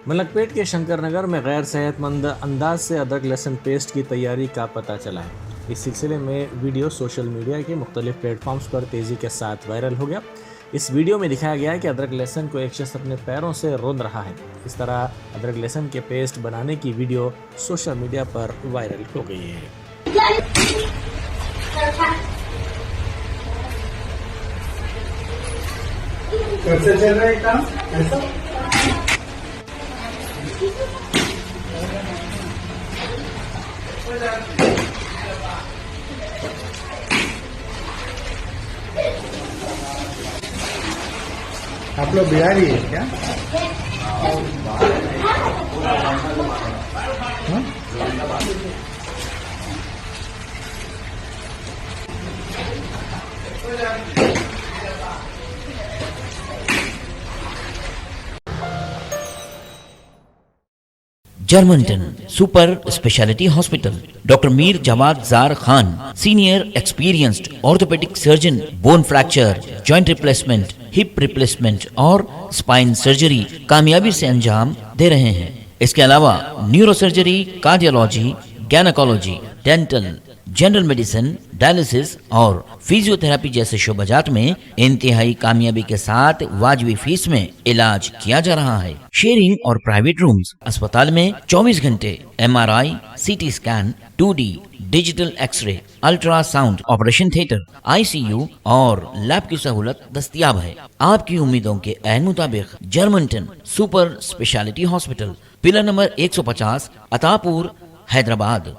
मलकपेट के शंकर नगर में गैर सेहतमंद अंदाज से अदरक लहसुन पेस्ट की तैयारी का पता चला है। इस सिलसिले में वीडियो सोशल मीडिया के मुख्तलिफ प्लेटफॉर्म्स पर तेज़ी के साथ वायरल हो गया। इस वीडियो में दिखाया गया है कि अदरक लहसुन को एक शख्स अपने पैरों से रौंद रहा है। इस तरह अदरक लहसुन के पेस्ट बनाने की वीडियो सोशल मीडिया पर वायरल हो गई है। कैसे चल रहा है काम ऐसा? आप लोग बिहारी है क्या? हाँ? Germanton super speciality hospital, doctor Mir Jawad Zar Khan, senior experienced orthopaedic surgeon, bone fracture, joint replacement, hip replacement और स्पाइन सर्जरी कामयाबी से अंजाम दे रहे हैं। इसके अलावा neuro surgery, cardiology, gynaecology, dental, general medicine, dialysis और फिजियोथेरेपी जैसे शोबाजात में इंतहाई कामयाबी के साथ वाजबी फीस में इलाज किया जा रहा है। शेयरिंग और प्राइवेट रूम्स, अस्पताल में 24 घंटे MRI, CT scan, 2D digital X-ray, ultrasound, operation theatre, ICU और लैब की सहूलत दस्तयाब है। आपकी उम्मीदों के ऐन मुताबिक Germanten super speciality hospital, pillar number 150, Attapur, Hyderabad.